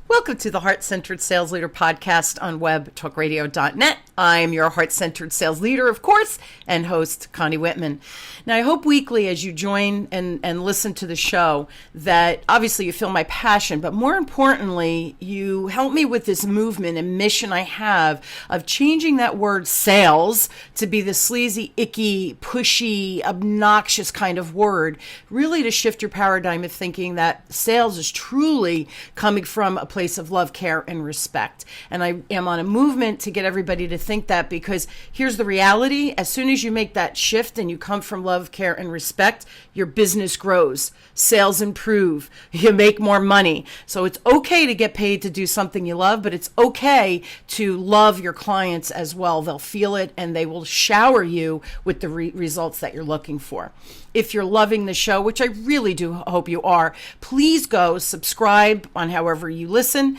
Welcome to the Heart-Centered Sales Leader podcast on webtalkradio.net. I'm your Heart-Centered Sales Leader, of course, and host, Connie Whitman. Now, I hope weekly as you join and listen to the show that obviously you feel my passion, but more importantly, you help me with this movement and mission I have of changing that word sales to be the sleazy, icky, pushy, obnoxious kind of word, really to shift your paradigm of thinking that sales is truly coming from a place of love, care, and respect. And I am on a movement to get everybody to think that, because here's the reality. As soon as you make that shift and you come from love, care, and respect, your business grows, sales improve, you make more money. So it's okay to get paid to do something you love, but it's okay to love your clients as well. They'll feel it and they will shower you with the results that you're looking for. If you're loving the show, which I really do hope you are, please go subscribe on however you listen.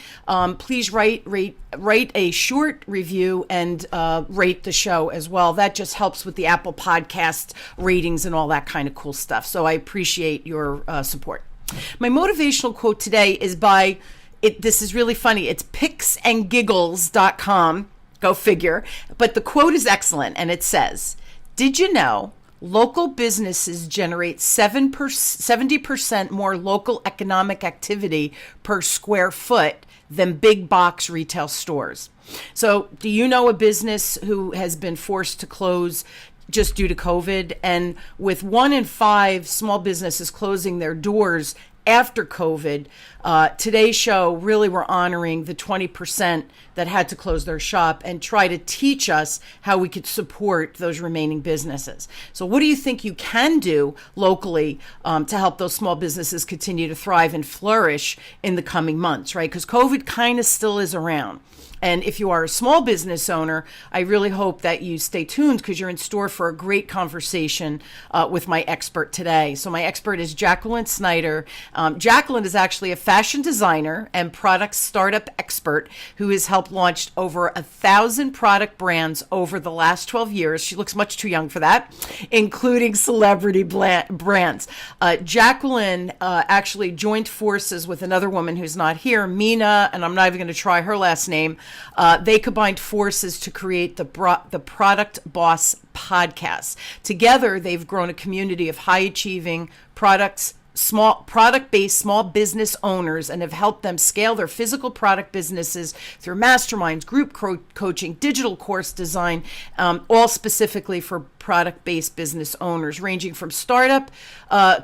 Please write a short review and rate the show as well. That just helps with the Apple Podcast ratings and all that kind of cool stuff. So I appreciate your support. My motivational quote today is this is really funny. It's picsandgiggles.com. Go figure. But the quote is excellent, and it says, "Did you know local businesses generate 70% more local economic activity per square foot than big box retail stores?" So do you know a business who has been forced to close just due to COVID? And with 1 in 5 small businesses closing their doors after COVID, today's show, really we're honoring the 20% that had to close their shop and try to teach us how we could support those remaining businesses. So what do you think you can do locally to help those small businesses continue to thrive and flourish in the coming months, right? Because COVID kind of still is around. And if you are a small business owner, I really hope that you stay tuned, because you're in store for a great conversation with my expert today. So my expert is Jacqueline Snyder. Jacqueline is actually a fashion designer and product startup expert who has helped launch over 1,000 product brands over the last 12 years. She looks much too young for that, including celebrity brands. Jacqueline actually joined forces with another woman who's not here, Minna, and I'm not even going to try her last name. They combined forces to create the Product Boss podcast. Together, they've grown a community of high-achieving product-based small business owners, and have helped them scale their physical product businesses through masterminds, group coaching, digital course design, all specifically for product-based business owners, ranging from startup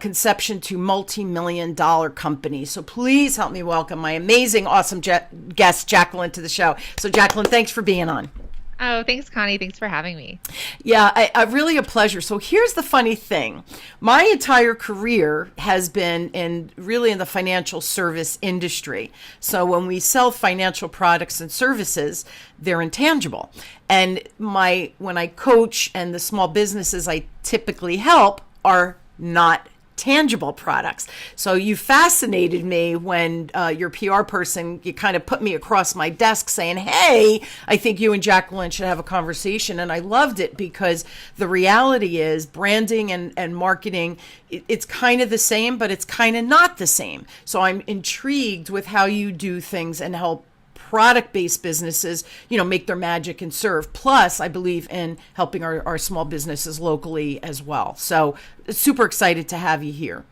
conception to multi-million-dollar companies. So please help me welcome my amazing, awesome guest, Jacqueline, to the show. So Jacqueline, thanks for being on. Oh, thanks, Connie. Thanks for having me. Yeah, I really a pleasure. So here's the funny thing. My entire career has been in the financial service industry. So when we sell financial products and services, they're intangible. And when I coach, and the small businesses I typically help are not tangible products. So you fascinated me when your PR person, you kind of put me across my desk saying, hey, I think you and Jacqueline should have a conversation. And I loved it, because the reality is branding and marketing, it's kind of the same, but it's kind of not the same. So I'm intrigued with how you do things and help product-based businesses, make their magic and serve. Plus, I believe in helping our small businesses locally as well. So super excited to have you here.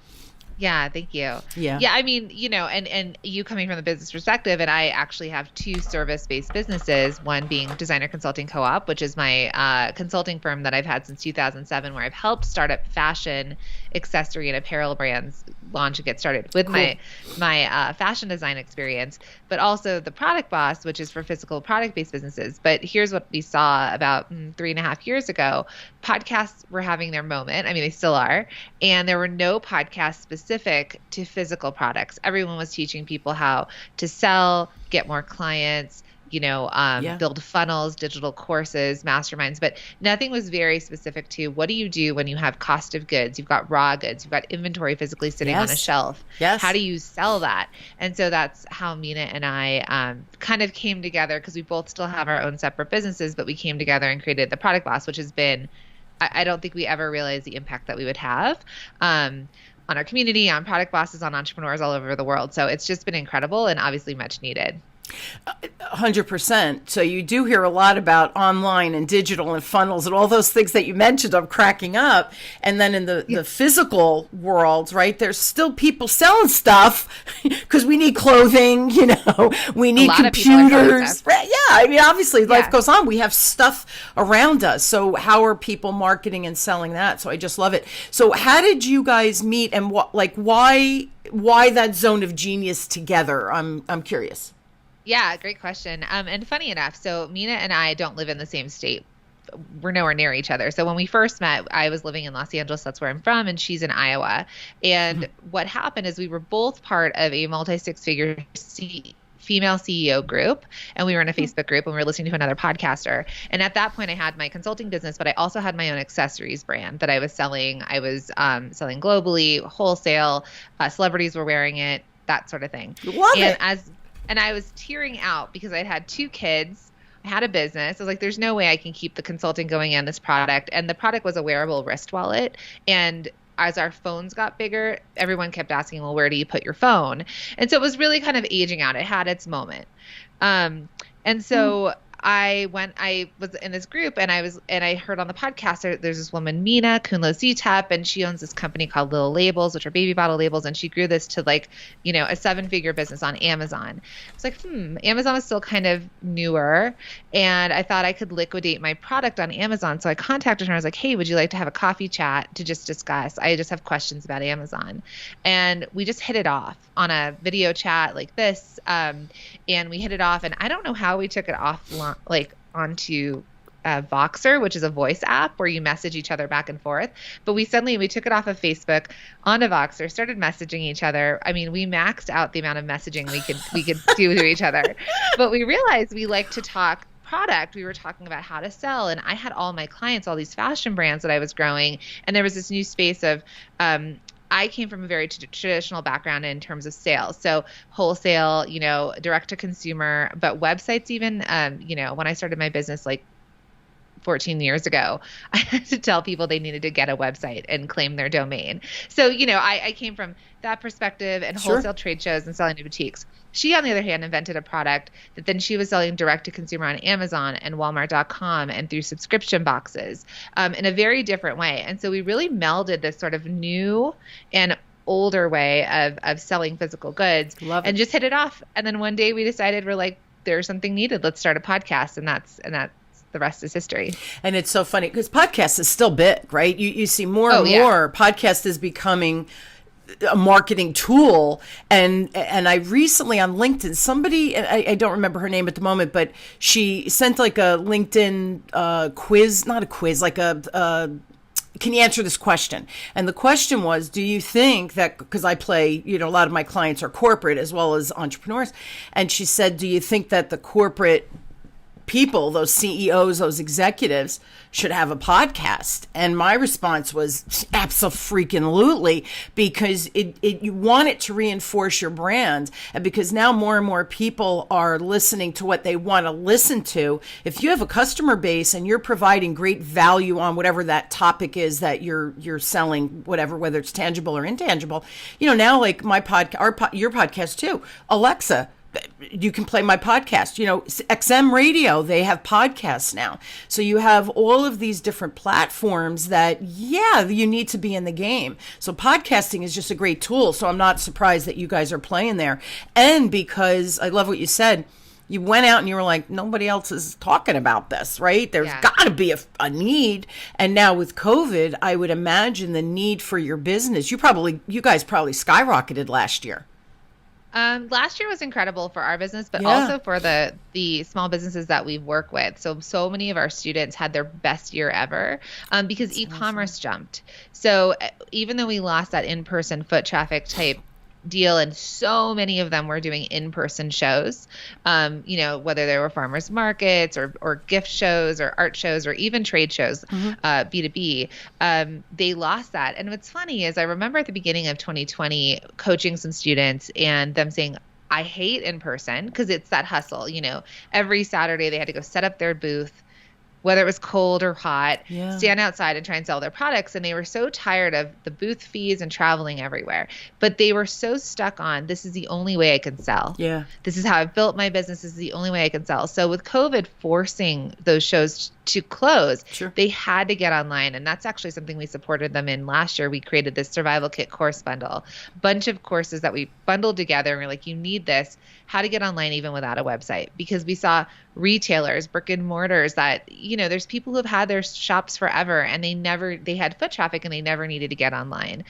Yeah, thank you. Yeah. I mean, and you coming from the business perspective, and I actually have 2 service-based businesses, one being Designer Consulting Co-op, which is my consulting firm that I've had since 2007, where I've helped startup fashion, accessory, and apparel brands launch and get started with my fashion design experience, but also the Product Boss, which is for physical product-based businesses. But here's what we saw about 3.5 years ago. Podcasts were having their moment. I mean, they still are. And there were no podcasts specific to physical products. Everyone was teaching people how to sell, get more clients, build funnels, digital courses, masterminds, but nothing was very specific to what do you do when you have cost of goods, you've got raw goods, you've got inventory physically sitting on a shelf. Yes. How do you sell that? And so that's how Minna and I kind of came together, because we both still have our own separate businesses, but we came together and created the Product Boss, which has been, I don't think we ever realized the impact that we would have. on our community, on product bosses, on entrepreneurs all over the world. So it's just been incredible and obviously much needed. 100%. So you do hear a lot about online and digital and funnels and all those things that you mentioned. I'm cracking up. And then in the physical world, right, there's still people selling stuff because we need clothing, we need computers. Right? Yeah. I mean, obviously life goes on. We have stuff around us. So how are people marketing and selling that? So I just love it. So how did you guys meet, and why that zone of genius together? I'm curious. Yeah, great question. And funny enough, so Minna and I don't live in the same state. We're nowhere near each other. So when we first met, I was living in Los Angeles. That's where I'm from. And she's in Iowa. And what happened is we were both part of a multi-six-figure female CEO group. And we were in a Facebook group and we were listening to another podcaster. And at that point, I had my consulting business, but I also had my own accessories brand that I was selling. I was selling globally, wholesale. Celebrities were wearing it, that sort of thing. Love it. And I was tearing out because I'd had 2 kids. I had a business. I was like, there's no way I can keep the consulting going and this product. And the product was a wearable wrist wallet. And as our phones got bigger, everyone kept asking, well, where do you put your phone? And so it was really kind of aging out. It had its moment. And so I was in this group and I heard on the podcast, there's this woman, Minna, Khounlo-Sithep, and she owns this company called Little Labels, which are baby bottle labels. And she grew this to a 7-figure business on Amazon. It's like, Amazon was still kind of newer. And I thought I could liquidate my product on Amazon. So I contacted her. I was like, hey, would you like to have a coffee chat to just discuss? I just have questions about Amazon. And we just hit it off on a video chat like this. And we hit it off. And I don't know how we took it onto Voxer, which is a voice app where you message each other back and forth. But we took it off of Facebook onto Voxer, started messaging each other. I mean, we maxed out the amount of messaging we could do to each other. But we realized we like to talk product. We were talking about how to sell, and I had all my clients, all these fashion brands that I was growing, and there was this new space of I came from a very traditional background in terms of sales. So wholesale, direct to consumer, but websites even, when I started my business 14 years ago, I had to tell people they needed to get a website and claim their domain. So, I came from that perspective and wholesale trade shows and selling to boutiques. She, on the other hand, invented a product that then she was selling direct to consumer on Amazon and Walmart.com and through subscription boxes in a very different way. And so we really melded this sort of new and older way of selling physical goods and just hit it off. And then one day we decided we're like, there's something needed. Let's start a podcast. And that's the rest is history. And it's so funny because podcast is still big, right? You see more and more podcast is becoming a marketing tool. And I recently on LinkedIn, somebody, I don't remember her name at the moment, but she sent a LinkedIn quiz, not a quiz, can you answer this question? And the question was, do you think that, because I play, a lot of my clients are corporate as well as entrepreneurs. And she said, do you think that the corporate people, those CEOs, those executives should have a podcast? And my response was abso-freaking-lutely, because you want it to reinforce your brand. And because now more and more people are listening to what they want to listen to. If you have a customer base and you're providing great value on whatever that topic is that you're selling, whether it's tangible or intangible, now like my podcast, your podcast too, Alexa, you can play my podcast, XM radio, they have podcasts now. So you have all of these different platforms that, you need to be in the game. So podcasting is just a great tool. So I'm not surprised that you guys are playing there. And because I love what you said, you went out and you were like, nobody else is talking about this, right? There's got to be a need. And now with COVID, I would imagine the need for your business, you guys probably skyrocketed last year. Last year was incredible for our business, but also for the small businesses that we work with. So many of our students had their best year ever because e-commerce jumped. So even though we lost that in-person foot traffic type deal, and so many of them were doing in-person shows, whether they were farmers markets or gift shows or art shows or even trade shows, B2B, they lost that. And what's funny is I remember at the beginning of 2020 coaching some students and them saying, I hate in person because it's that hustle. Every Saturday they had to go set up their booth, whether it was cold or hot, Yeah. stand outside and try and sell their products. And they were so tired of the booth fees and traveling everywhere. But they were so stuck on, this is the only way I can sell. Yeah. This is how I've built my business. This is the only way I can sell. So with COVID forcing those shows to close, Sure. they had to get online. And that's actually something we supported them in last year. We created this survival kit course bundle, bunch of courses that we bundled together. And we're like, you need this, how to get online even without a website, because we saw retailers, brick and mortars that, there's people who have had their shops forever and they had foot traffic and they never needed to get online.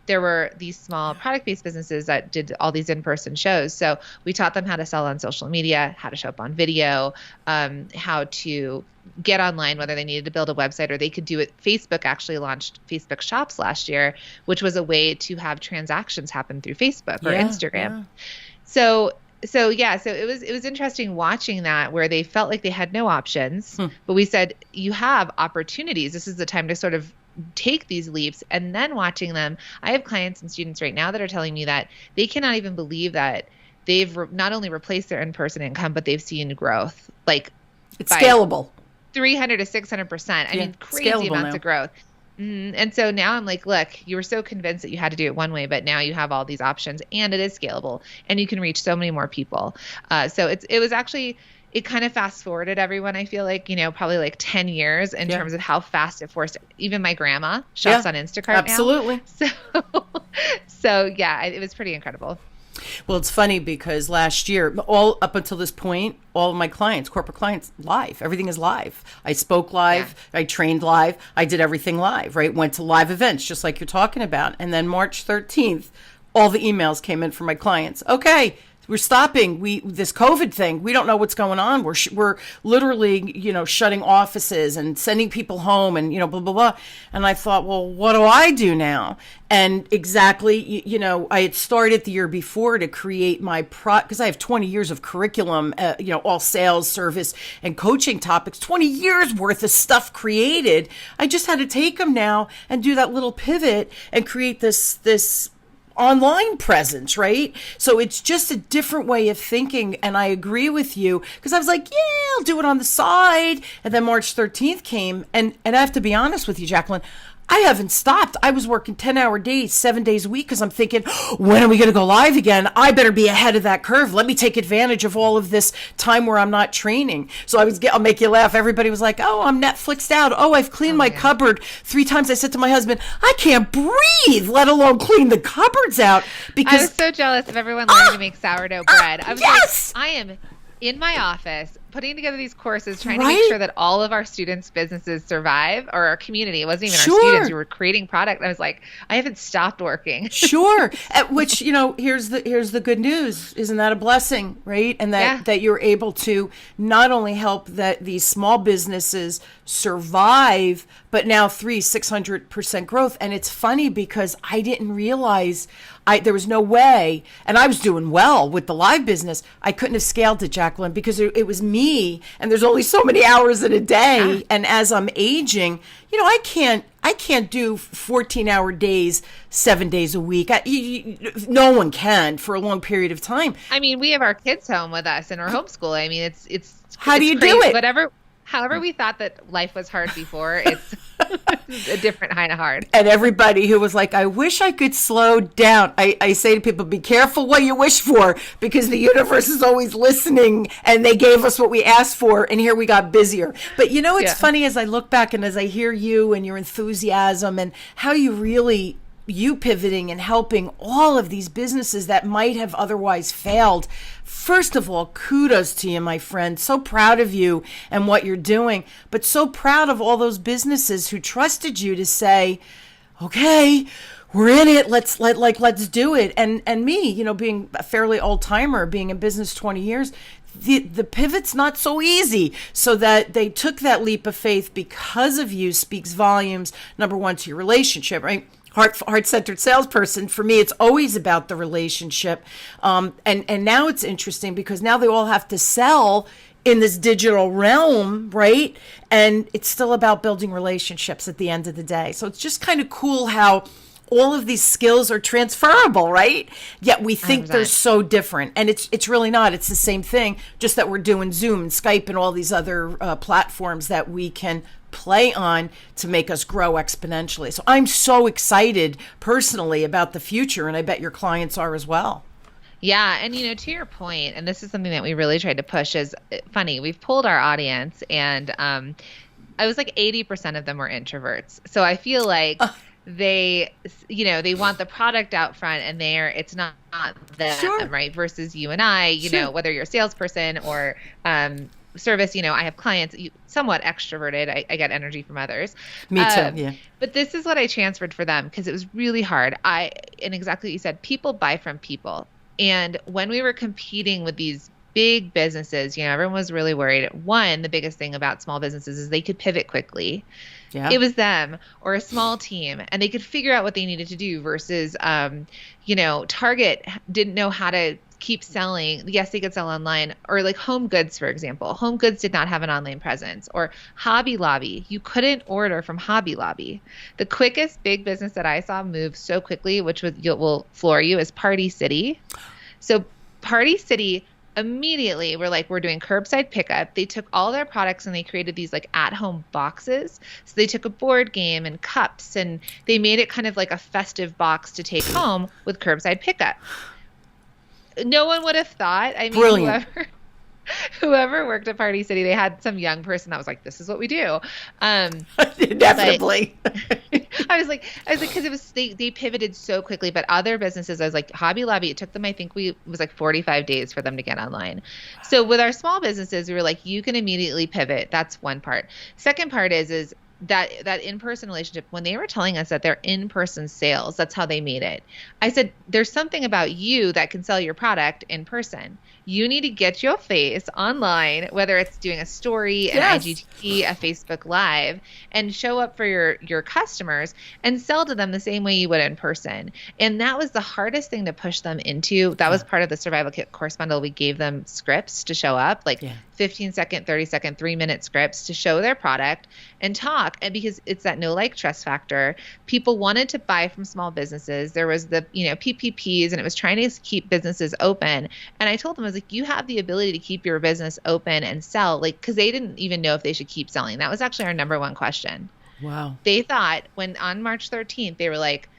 There were these small product-based businesses that did all these in-person shows. So we taught them how to sell on social media, how to show up on video, how to get online, whether they needed to build a website or they could do it. Facebook actually launched Facebook Shops last year, which was a way to have transactions happen through Facebook or Instagram. Yeah. So it was interesting watching that, where they felt like they had no options, but we said, you have opportunities. This is the time to sort of take these leaps. And then watching them, I have clients and students right now that are telling me that they cannot even believe that they've not only replaced their in-person income, but they've seen growth. Like, it's scalable. 300 to 600%. I mean, crazy amounts of growth. And so now I'm like, look, you were so convinced that you had to do it one way, but now you have all these options and it is scalable and you can reach so many more people. So it kind of fast forwarded everyone. I feel like, probably like 10 years in terms of how fast it forced even my grandma shops on Instacart absolutely. now. So yeah, it was pretty incredible. Well, it's funny because last year, all up until this point, all of my clients, corporate clients, live. Everything is live. I spoke live. Yeah. I trained live. I did everything live, right? Went to live events, just like you're talking about. And then March 13th, all the emails came in from my clients. Okay, we're stopping. This COVID thing, we don't know what's going on. We're literally, shutting offices and sending people home and, blah, blah, blah. And I thought, well, what do I do now? And exactly, I had started the year before to create my because I have 20 years of curriculum, all sales, service, and coaching topics, 20 years worth of stuff created. I just had to take them now and do that little pivot and create this online presence, right? So it's just a different way of thinking. And I agree with you because I was like, yeah, I'll do it on the side. And then March 13th came. And I have to be honest with you, Jacqueline, I haven't stopped. I was working 10-hour days, 7 days a week because I'm thinking, when are we going to go live again? I better be ahead of that curve. Let me take advantage of all of this time where I'm not training. So I'll make you laugh. Everybody was like, oh, I'm Netflixed out. Oh, I've cleaned my cupboard 3 times. I said to my husband, I can't breathe, let alone clean the cupboards out. Because I was so jealous of everyone learning to make sourdough bread. I was yes! like, I am in my office putting together these courses, trying to make sure that all of our students' businesses survive, or our community. It wasn't even our students who were creating product. I was like, I haven't stopped working. Sure. Which, here's the good news. Isn't that a blessing, right? And that you're able to not only help these small businesses survive, but now 600% growth. And it's funny because I didn't realize there was no way, and I was doing well with the live business. I couldn't have scaled it, Jacqueline, because it was me, and there's only so many hours in a day. Yeah. And as I'm aging, I can't do 14-hour days, 7 days a week. No one can for a long period of time. I mean, we have our kids home with us and our homeschool. I mean, it's how do you do it? However we thought that life was hard before, it's a different kind of hard. And everybody who was like, I wish I could slow down. I say to people, be careful what you wish for, because the universe is always listening, and they gave us what we asked for, and here we got busier. But it's funny as I look back and as I hear you and your enthusiasm and how you pivoting and helping all of these businesses that might have otherwise failed. First of all, kudos to you, my friend. So proud of you and what you're doing, but so proud of all those businesses who trusted you to say, okay, we're in it. Let's do it. And me, being a fairly old timer, being in business 20 years, the pivot's not so easy. So that they took that leap of faith because of you speaks volumes, number one, to your relationship, right? Heart-centered salesperson. For me, it's always about the relationship. And now it's interesting because now they all have to sell in this digital realm, right? And it's still about building relationships at the end of the day. So it's just kind of cool how all of these skills are transferable, right? Yet we think 100%. they're so different. And it's really not. It's the same thing, just that we're doing Zoom and Skype and all these other platforms that we can play on to make us grow exponentially. So I'm so excited personally about the future, and I bet your clients are as well. Yeah. And, to your point, and this is something that we really tried to push, is funny. We've polled our audience, and I was like 80% of them were introverts. So I feel like they want the product out front, and it's not them, Sure. right? Versus you and I, Sure. whether you're a salesperson or service, I have clients, somewhat extroverted. I get energy from others. Me too. Yeah. But this is what I transferred for them, because it was really hard. And exactly what you said, people buy from people. And when we were competing with these big businesses, everyone was really worried. One, the biggest thing about small businesses is they could pivot quickly. Yeah. It was them or a small team, and they could figure out what they needed to do versus, Target didn't know how to keep selling. Yes, they could sell online, or like Home Goods, for example. Home Goods did not have an online presence, or Hobby Lobby. You couldn't order from Hobby Lobby. The quickest big business that I saw move so quickly, which will floor you, is Party City. So Party City immediately were like, we're doing curbside pickup. They took all their products and they created these like at-home boxes. So they took a board game and cups, and they made it kind of like a festive box to take home with curbside pickup. No one would have thought. I mean, Brilliant. whoever worked at Party City, they had some young person that was like, this is what we do. Inevitably. I was like, because they pivoted so quickly. But other businesses, I was like, Hobby Lobby, it took them, I think it was like 45 days for them to get online. So with our small businesses, we were like, you can immediately pivot. That's one part. Second part is that in-person relationship. When they were telling us that they're in-person sales, that's how they made it. I said, there's something about you that can sell your product in person. You need to get your face online, whether it's doing a story, an Yes. IGTV, a Facebook Live, and show up for your customers and sell to them the same way you would in person. And that was the hardest thing to push them into. That was part of the Survival Kit course bundle. We gave them scripts to show up, like 15-second, 30-second, 3-minute scripts to show their product and talk. And because it's that no like trust factor, people wanted to buy from small businesses. There was the PPPs, and it was trying to keep businesses open. And I told them, I was like, you have the ability to keep your business open and sell, like, because they didn't even know if they should keep selling. That was actually our number one question. Wow. They thought when on March 13th, they were like,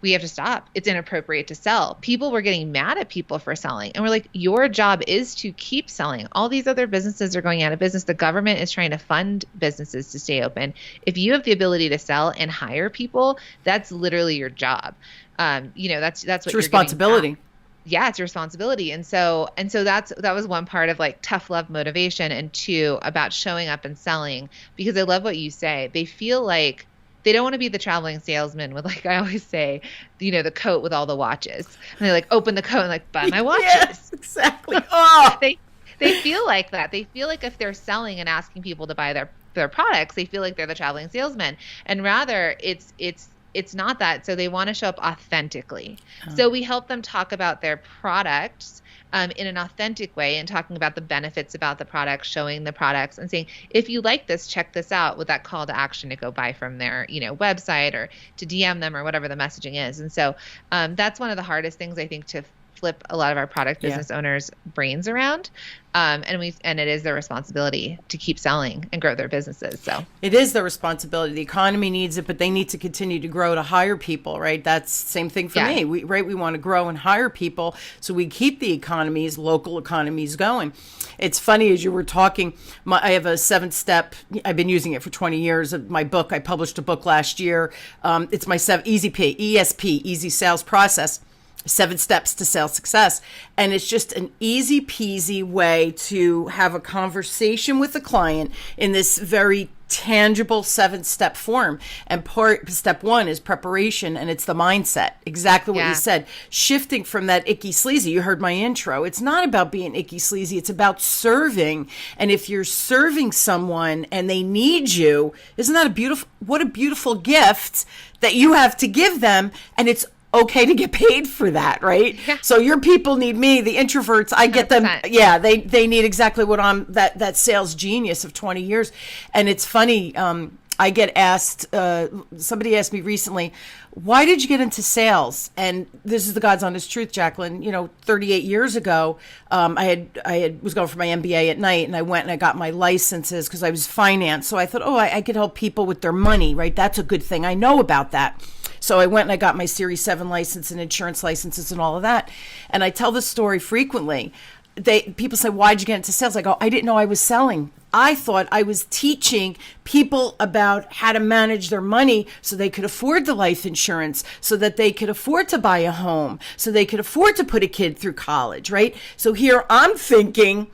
we have to stop. It's inappropriate to sell. People were getting mad at people for selling. And we're like, your job is to keep selling. All these other businesses are going out of business. The government is trying to fund businesses to stay open. If you have the ability to sell and hire people, that's literally your job. That's what It's responsibility. Yeah, it's your responsibility. And so that was one part of like tough love motivation, and two, about showing up and selling, because I love what you say. They feel like they don't want to be the traveling salesman with, like I always say, the coat with all the watches. And they like open the coat and like, buy my watches. Yes, exactly. Oh, They feel like that. They feel like if they're selling and asking people to buy their products, they feel like they're the traveling salesman. And rather it's not that. So they want to show up authentically. So we help them talk about their products in an authentic way, and talking about the benefits about the products, showing the products and saying, if you like this, check this out, with that call to action to go buy from their, website, or to DM them, or whatever the messaging is. And so that's one of the hardest things, I think, to flip a lot of our product business owners' brains around. And it is their responsibility to keep selling and grow their businesses. So it is their responsibility. The economy needs it, but they need to continue to grow to hire people, right? That's the same thing for me. We want to grow and hire people so we keep the local economies going. It's funny, as you were talking, I have a 7-step, I've been using it for 20 years. My book, I published a book last year. It's my ESP, Easy Sales Process. 7 steps to sales success. And it's just an easy peasy way to have a conversation with the client in this very tangible 7-step form. And step 1 is preparation, and it's the mindset. Exactly what you said. Shifting from that icky sleazy. You heard my intro. It's not about being icky sleazy. It's about serving. And if you're serving someone and they need you, isn't that what a beautiful gift that you have to give them? And it's okay to get paid for that, right? Yeah. So your people need me, the introverts, I get 100%. Them. Yeah, they need exactly what I'm, that sales genius of 20 years. And it's funny, I get asked, somebody asked me recently, why did you get into sales? And this is the God's honest truth, Jacqueline. 38 years ago, I was going for my MBA at night, and I went and I got my licenses because I was finance. So I thought, I could help people with their money, right? That's a good thing. I know about that. So I went and I got my Series 7 license and insurance licenses and all of that. And I tell this story frequently. People say, why'd you get into sales? I go, I didn't know I was selling. I thought I was teaching people about how to manage their money so they could afford the life insurance, so that they could afford to buy a home, so they could afford to put a kid through college, right? So here I'm thinking,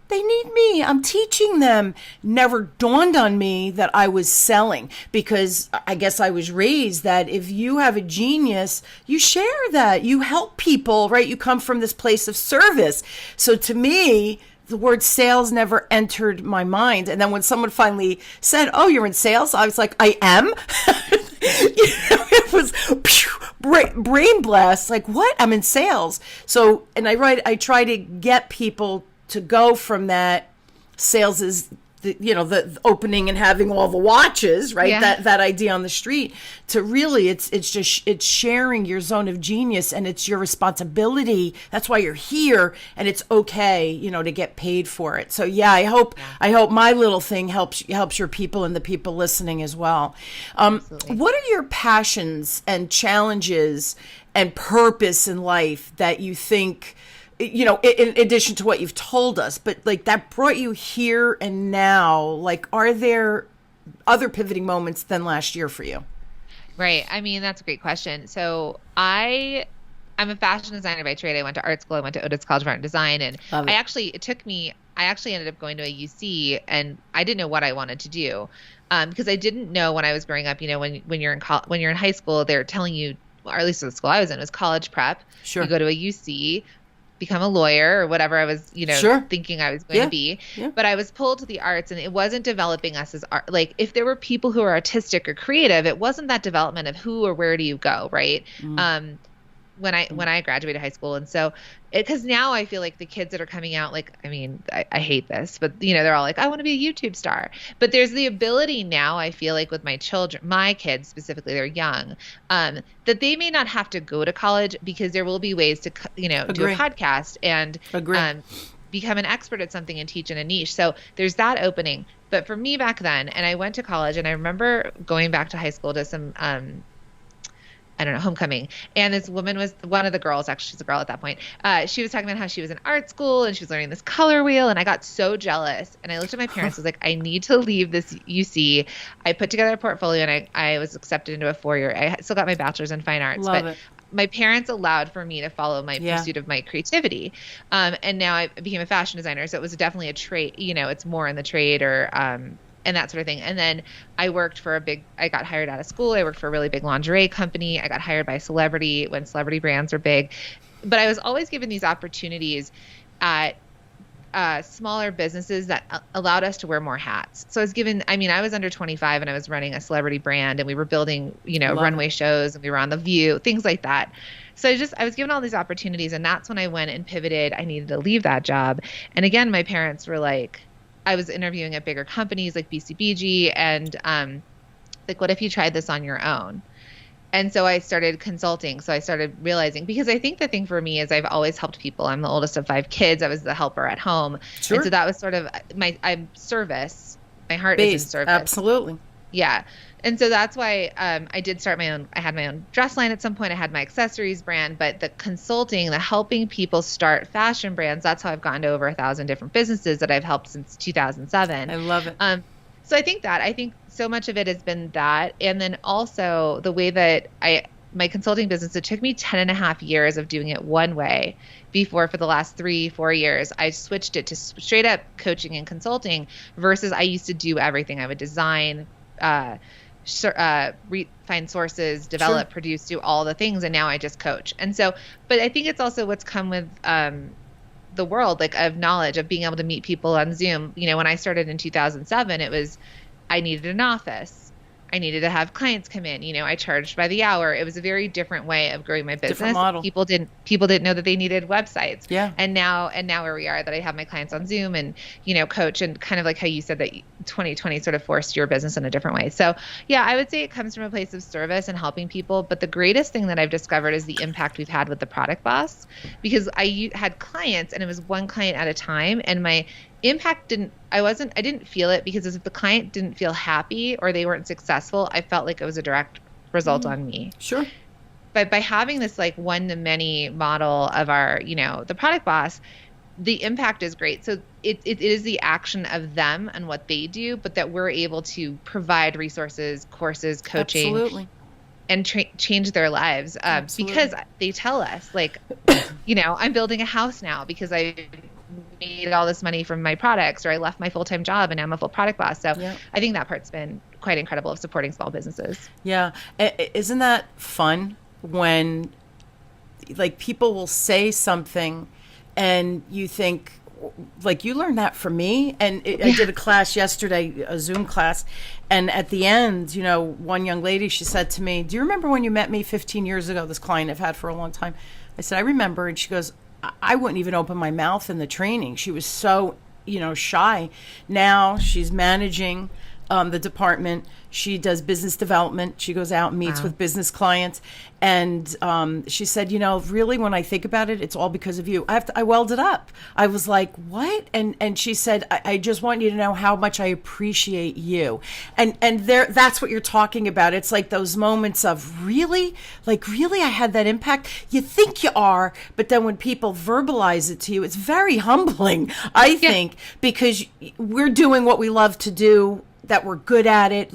they need me. I'm teaching them. Never dawned on me that I was selling, because I guess I was raised that if you have a genius, you share that. You help people, right? You come from this place of service. So to me, the word sales never entered my mind. And then when someone finally said, oh, you're in sales, I was like, I am. It was brain blast. Like, what? I'm in sales. So, and I try to get people to go from that sales is the opening and having all the watches, right? Yeah. That idea on the street, to really it's sharing your zone of genius, and it's your responsibility. That's why you're here, and it's okay, to get paid for it. So yeah, I hope my little thing helps your people and the people listening as well. What are your passions and challenges and purpose in life that you think, in addition to what you've told us, but like that brought you here and now? Like, are there other pivoting moments than last year for you? Right. I mean, that's a great question. So I'm a fashion designer by trade. I went to art school. I went to Otis College of Art and Design. And I actually ended up going to a UC, and I didn't know what I wanted to do. Because I didn't know when I was growing up, when you're in high school, they're telling you, or at least the school I was in, was college prep. Sure. You go to a UC, become a lawyer or whatever I was, Sure. thinking I was going to be. Yeah. But I was pulled to the arts, and it wasn't developing us as art. Like, if there were people who are artistic or creative, it wasn't that development of who or where do you go, right? Mm. When I graduated high school. And so because now I feel like the kids that are coming out, like, I mean, I hate this, but they're all like, I want to be a YouTube star. But there's the ability now, I feel like, with my kids specifically, they're young, that they may not have to go to college, because there will be ways to, do a podcast and become an expert at something and teach in a niche. So there's that opening. But for me back then, and I went to college, and I remember going back to high school to some, homecoming. And this woman was one of the girls, actually she's a girl at that point. She was talking about how she was in art school and she was learning this color wheel. And I got so jealous. And I looked at my parents, I was like, I need to leave this UC. I put together a portfolio, and I was accepted into a 4-year. I still got my bachelor's in fine arts. Love it. My parents allowed for me to follow my pursuit of my creativity. And now I became a fashion designer. So it was definitely a trade, it's more in the trade or, and that sort of thing. And then I worked for I got hired out of school. I worked for a really big lingerie company. I got hired by a celebrity when celebrity brands were big. But I was always given these opportunities at smaller businesses that allowed us to wear more hats. So I was given, I was under 25 and I was running a celebrity brand, and we were building, runway shows, and we were on The View, things like that. So I was given all these opportunities, and that's when I went and pivoted. I needed to leave that job. And again, my parents were like, I was interviewing at bigger companies like BCBG, and like, what if you tried this on your own? And so I started consulting. So I started realizing, because I think the thing for me is I've always helped people. I'm the oldest of 5 kids. I was the helper at home. Sure. And so that was sort of I'm service. My heart is in service. Absolutely. Yeah. And so that's why I did start I had my own dress line at some point. I had my accessories brand, but the consulting, the helping people start fashion brands, that's how I've gotten to over 1,000 different businesses that I've helped since 2007. I love it. So I think so much of it has been that. And then also the way that my consulting business, it took me 10 and a half years of doing it one way before, for the last 3-4 years, I switched it to straight up coaching and consulting, versus I used to do everything. I would design, find sources, develop, produce, do all the things. And now I just coach. And so, but I think it's also what's come with, the world, like, of knowledge, of being able to meet people on Zoom. When I started in 2007, I needed an office. I needed to have clients come in. I charged by the hour. It was a very different way of growing my business. Different model. People didn't know that they needed websites. Yeah. And now where we are, that I have my clients on Zoom and, coach, and kind of like how you said that 2020 sort of forced your business in a different way. So yeah, I would say it comes from a place of service and helping people. But the greatest thing that I've discovered is the impact we've had with the Product Boss, because I had clients and it was one client at a time, and my impact I didn't feel it, because if the client didn't feel happy or they weren't successful, I felt like it was a direct result on me. Sure. But by having this like one-to-many model of our, the Product Boss, the impact is great. So it is the action of them and what they do, but that we're able to provide resources, courses, coaching. Absolutely. And change their lives, because they tell us, like, I'm building a house now because I made all this money from my products, or I left my full-time job and now I'm a full Product Boss. So yeah. I think that part's been quite incredible of supporting small businesses. Yeah. Isn't that fun when like people will say something and you think, like, you learned that from me? And I did a class yesterday, a Zoom class, and at the end, one young lady, she said to me, "Do you remember when you met me 15 years ago, this client I've had for a long time?" I said, "I remember." And she goes, I wouldn't even open my mouth in the training. She was so, shy. Now she's managing the department. She does business development. She goes out and meets with business clients. And she said, really, when I think about it, it's all because of you. I welded up. I was like, what? And she said, I just want you to know how much I appreciate you. And that's what you're talking about. It's like those moments of really, I had that impact. You think you are, but then when people verbalize it to you, it's very humbling, I think, because we're doing what we love to do, that we're good at it.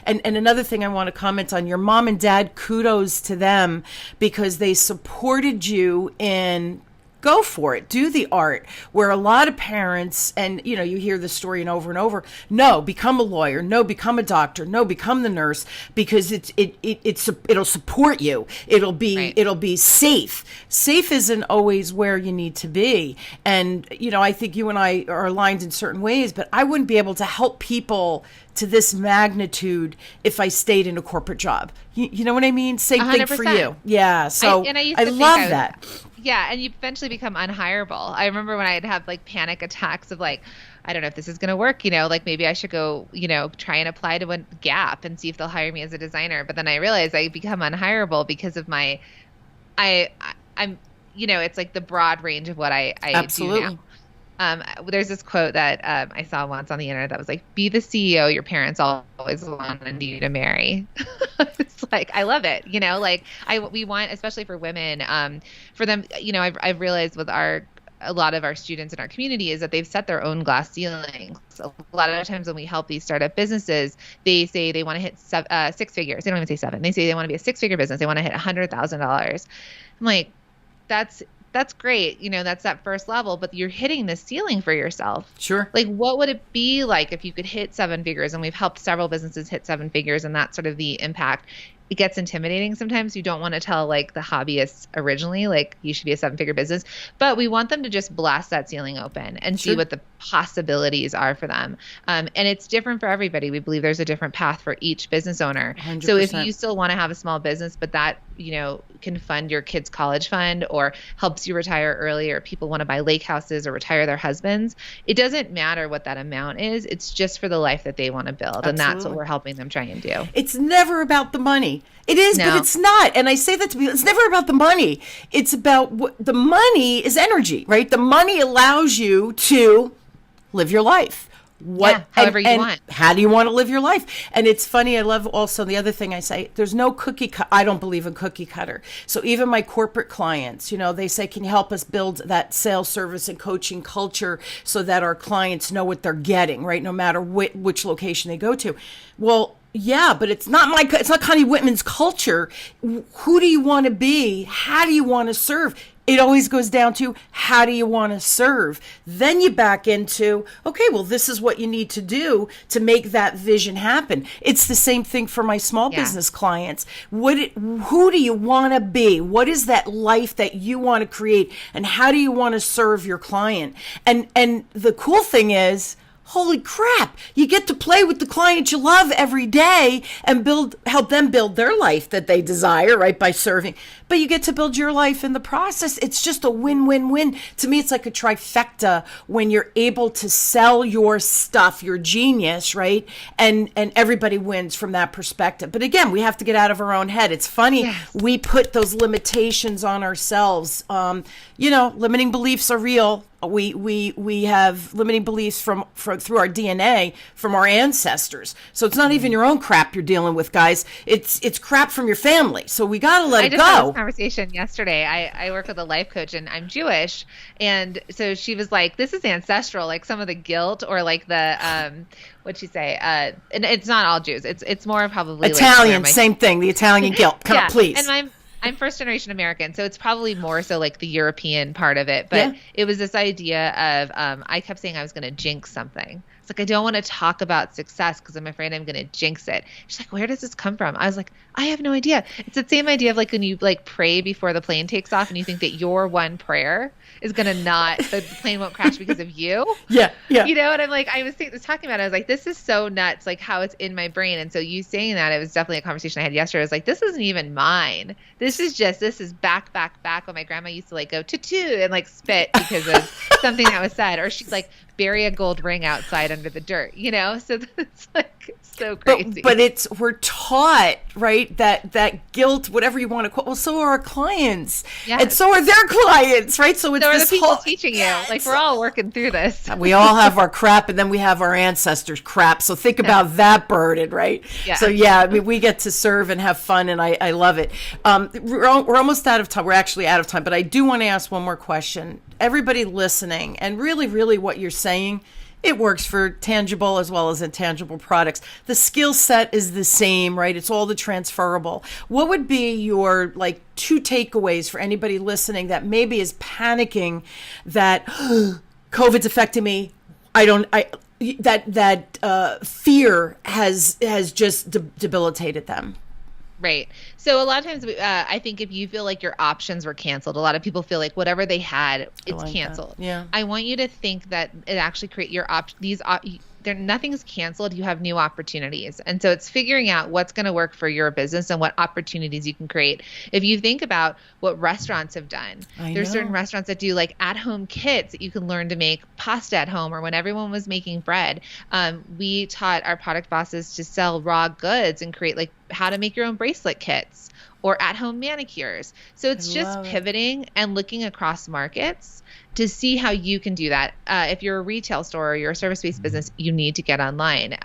And another thing I want to comment on, your mom and dad, kudos to them, because they supported you in go for it, do the art, where a lot of parents, and you hear the story and over, no, become a lawyer, no, become a doctor, no, become the nurse, because it'll support you. It'll be safe. Safe isn't always where you need to be. And I think you and I are aligned in certain ways, but I wouldn't be able to help people to this magnitude if I stayed in a corporate job. You know what I mean? Same 100%. Thing for you. Yeah. So I love that. Yeah, and you eventually become unhireable. I remember when I'd have like panic attacks of like, I don't know if this is going to work, like maybe I should go, try and apply to a Gap and see if they'll hire me as a designer. But then I realized I become unhireable because of I'm, it's like the broad range of what I do now. There's this quote that I saw once on the internet that was like, be the CEO your parents always wanted you to marry. It's like, I love it. We want, especially for women, for them, I've realized with a lot of our students in our community is that they've set their own glass ceilings. A lot of times when we help these startup businesses, they say they want to hit 6 figures. They don't even say 7. They say they want to be a 6-figure business. They want to hit $100,000. I'm like, that's great. That's that first level, but you're hitting the ceiling for yourself. Sure. Like, what would it be like if you could hit 7 figures? And we've helped several businesses hit 7 figures, and that's sort of the impact. It gets intimidating sometimes. You don't want to tell like the hobbyists originally, like you should be a 7-figure business, but we want them to just blast that ceiling open and see what the possibilities are for them. And it's different for everybody. We believe there's a different path for each business owner. 100%. So if you still want to have a small business, but that, can fund your kids' college fund or helps you retire early, or people want to buy lake houses or retire their husbands, it doesn't matter what that amount is. It's just for the life that they want to build. Absolutely. And that's what we're helping them try and do. It's never about the money. It is, but it's not. And I say that to people, it's never about the money. It's about the money is energy, right? The money allows you to live your life. However you want. How do you want to live your life? And it's funny. I love also the other thing I say, there's no cookie cut. I don't believe in cookie cutter. So even my corporate clients, they say, can you help us build that sales, service, and coaching culture so that our clients know what they're getting, right? No matter which location they go to. Well, yeah, but it's not Connie Whitman's culture. Who do you want to be? How do you want to serve? It always goes down to, how do you want to serve? Then you back into, okay, well, this is what you need to do to make that vision happen. It's the same thing for my small business clients. Who do you want to be? What is that life that you want to create? And how do you want to serve your client? And the cool thing is, Holy crap, you get to play with the client you love every day and help them build their life that they desire, right, by serving. But you get to build your life in the process. It's just a win-win-win. To me, it's like a trifecta when you're able to sell your stuff, your genius, right? And everybody wins from that perspective. But again, we have to get out of our own head. It's funny, yes. We put those limitations on ourselves. Limiting beliefs are real. We have limiting beliefs from through our DNA from our ancestors. So it's not even your own crap you're dealing with, guys. It's crap from your family. So we got to let it go. I just had this conversation yesterday. I work with a life coach and I'm Jewish. And so she was like, this is ancestral, like some of the guilt or like the, what'd she say? And it's not all Jews. It's more probably Italian, same thing. The Italian guilt. Come on, please. And I'm first generation American, so it's probably more so like the European part of it. But It was this idea of I kept saying I was going to jinx something. It's like, I don't want to talk about success because I'm afraid I'm going to jinx it. She's like, where does this come from? I was like, I have no idea. It's the same idea of like when you like pray before the plane takes off and you think that your one prayer is going to the plane won't crash because of you. Yeah. And I'm like, I was talking about it. I was like, this is so nuts, like how it's in my brain. And so you saying that, it was definitely a conversation I had yesterday. I was like, this isn't even mine. This is back when my grandma used to like go to and like spit because of something that was said. Or she'd like bury a gold ring outside under the dirt, So it's like so crazy. But we're taught, right, that guilt, whatever you want to quote. Well, so are our clients. Yes. And so are their clients, right? So it's so are the people teaching you. Like we're all working through this. We all have our crap and then we have our ancestors' crap. So think about that burden, right? Yeah. So we get to serve and have fun and I love it. We're almost out of time. We're actually out of time, but I do want to ask one more question. Everybody listening, and really, really what you're saying, it works for tangible as well as intangible products. The skill set is the same, right? It's all the transferable. What would be your like 2 takeaways for anybody listening that maybe is panicking that COVID's affecting me? That fear has just debilitated them. Right. So a lot of times, I think if you feel like your options were canceled, a lot of people feel like whatever they had, it's canceled. Yeah. I want you to think that it actually create your nothing's canceled. You have new opportunities. And so it's figuring out what's going to work for your business and what opportunities you can create. If you think about what restaurants have done, there's certain restaurants that do like at-home kits that you can learn to make pasta at home, or when everyone was making bread, we taught our product bosses to sell raw goods and create like how to make your own bracelet kits or at-home manicures. So it's just pivoting and looking across markets to see how you can do that. If you're a retail store or you're a service-based business, you need to get online.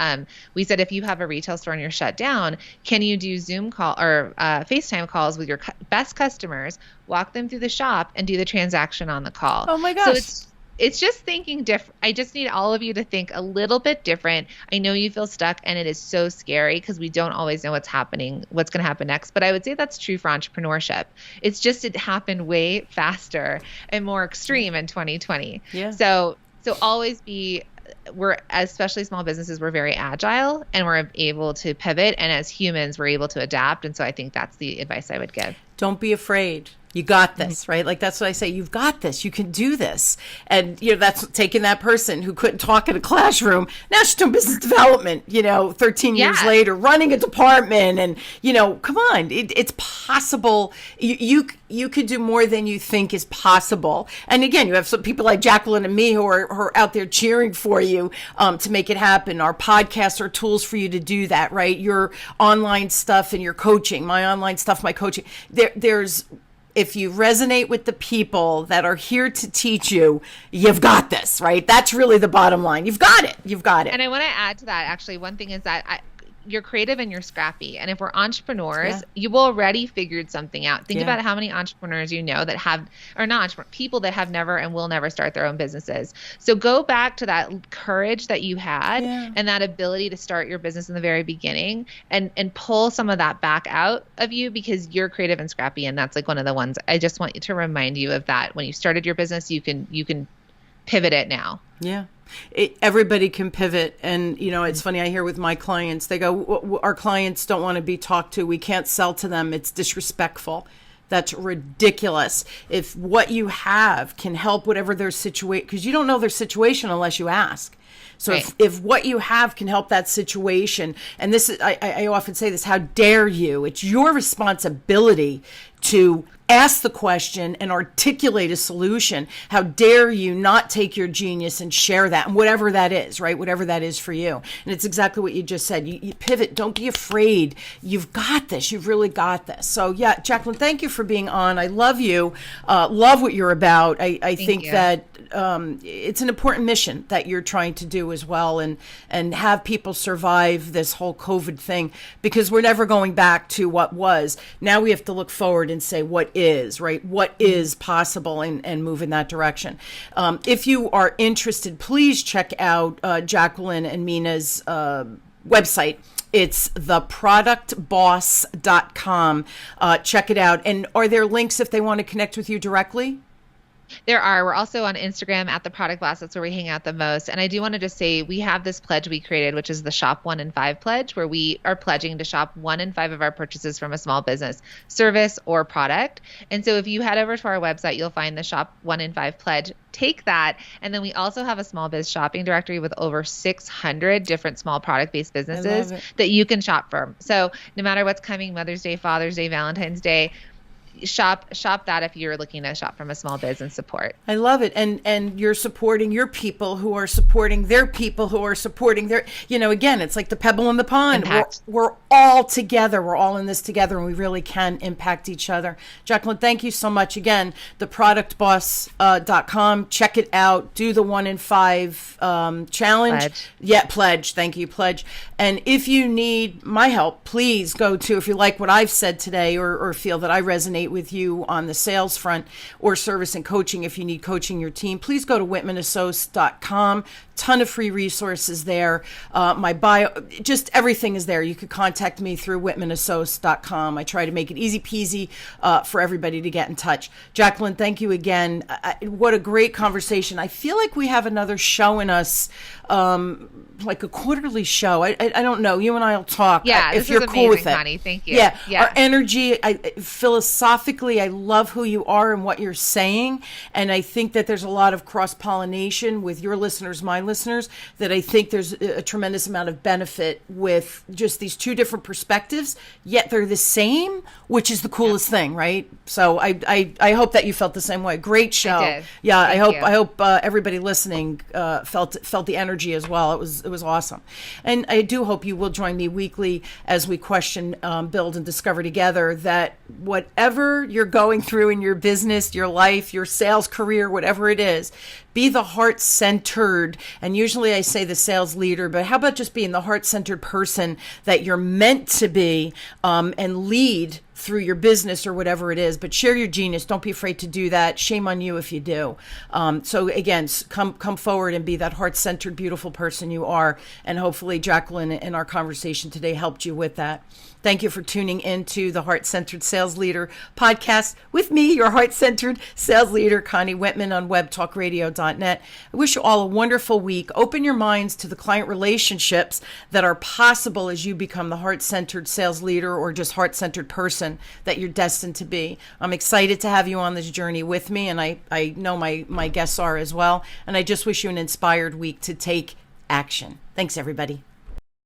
We said if you have a retail store and you're shut down, can you do Zoom call or FaceTime calls with your best customers, walk them through the shop, and do the transaction on the call? Oh my gosh. So it's just thinking different. I just need all of you to think a little bit different. I know you feel stuck and it is so scary because we don't always know what's going to happen next. But I would say that's true for entrepreneurship. It's just it happened way faster and more extreme in 2020. Yeah. So always we're, especially small businesses, we're very agile and we're able to pivot. And as humans, we're able to adapt. And so I think that's the advice I would give. Don't be afraid. You got this, right? Like that's what I say. You've got this. You can do this. And, that's taking that person who couldn't talk in a classroom. Now she's doing business development, 13 years later, running a department. And, come on, it's possible. You could do more than you think is possible. And again, you have some people like Jacqueline and me who are out there cheering for you to make it happen. Our podcasts are tools for you to do that, right? Your online stuff and your coaching, my online stuff, my coaching. There's if you resonate with the people that are here to teach you, you've got this, right? That's really the bottom line. You've got it. You've got it. And I want to add to that, actually, one thing is that you're creative and you're scrappy. And if we're entrepreneurs, you've already figured something out. Think about how many entrepreneurs you know that have, or not entrepreneurs, people that have never and will never start their own businesses. So go back to that courage that you had and that ability to start your business in the very beginning and pull some of that back out of you because you're creative and scrappy. And that's like one of the ones I just want you to remind you of that. When you started your business, you can pivot it now. Yeah. Everybody can pivot. And, it's funny. I hear with my clients, they go, our clients don't want to be talked to. We can't sell to them. It's disrespectful. That's ridiculous. If what you have can help whatever their situation, because you don't know their situation unless you ask. So Right. if what you have can help that situation, and this is, I often say this, how dare you? It's your responsibility to ask the question and articulate a solution. How dare you not take your genius and share that, and whatever that is, right? Whatever that is for you. And it's exactly what you just said. You pivot. Don't be afraid. You've got this. You've really got this. So yeah, Jacqueline, thank you for being on. I love you. Love what you're about. I think you. that it's an important mission that you're trying to do as well, and have people survive this whole COVID thing, because we're never going back to what was. Now we have to look forward and say what is, right? What is possible, and move in that direction. If you are interested, please check out Jacqueline and Minna's website. It's theproductboss.com. Check it out. And are there links if they want to connect with you directly? There are. We're also on Instagram at The Product Boss. That's where we hang out the most. And I do want to just say we have this pledge we created, which is the Shop 1 in 5 pledge, where we are pledging to shop 1 in 5 of our purchases from a small business, service, or product. And so if you head over to our website, you'll find the Shop 1 in 5 pledge. Take that. And then we also have a small biz shopping directory with over 600 different small product-based businesses that you can shop from. So no matter what's coming, Mother's Day, Father's Day, Valentine's Day, shop that if you're looking to shop from a small business support. I love it. And you're supporting your people who are supporting their people who are supporting their, again, it's like the pebble in the pond. We're all together. We're all in this together, and we really can impact each other. Jacqueline, thank you so much. Again, theproductboss.com. Check it out. Do the 1 in 5 challenge. Pledge. Yeah, pledge. Thank you, pledge. And if you need my help, please go to, if you like what I've said today, or feel that I resonate with you on the sales front or service and coaching, if you need coaching your team, please go to whitmanassociates.com. Ton of free resources there. My bio, just everything is there. You could contact me through whitmanassociates.com. I try to make it easy peasy for everybody to get in touch. Jacqueline, thank you again. What a great conversation. I feel like we have another show in us, like a quarterly show. I don't know. You and I will talk. Yeah, if this you're is cool amazing, with it. Connie. Thank you. Yeah, our energy, philosophically, I love who you are and what you're saying. And I think that there's a lot of cross-pollination with your listeners, my listeners, that I think there's a tremendous amount of benefit with just these two different perspectives, yet they're the same, which is the coolest thing, right? So I hope that you felt the same way. Great show. I did. Yeah, I Thank hope everybody listening felt the energy as well. It was awesome. And I do hope you will join me weekly as we question, build, and discover together that whatever you're going through in your business, your life, your sales career, whatever it is, be the heart-centered, and usually I say the sales leader, but how about just being the heart-centered person that you're meant to be, and lead through your business or whatever it is, but share your genius. Don't be afraid to do that. Shame on you if you do. So again, come forward and be that heart-centered, beautiful person you are. And hopefully Jacqueline in our conversation today helped you with that. Thank you for tuning into the Heart-Centered Sales Leader podcast with me, your heart-centered sales leader, Connie Whitman, on webtalkradio.net. I wish you all a wonderful week. Open your minds to the client relationships that are possible as you become the heart-centered sales leader, or just heart-centered person that you're destined to be. I'm excited to have you on this journey with me, and I know my guests are as well. And I just wish you an inspired week to take action. Thanks, everybody.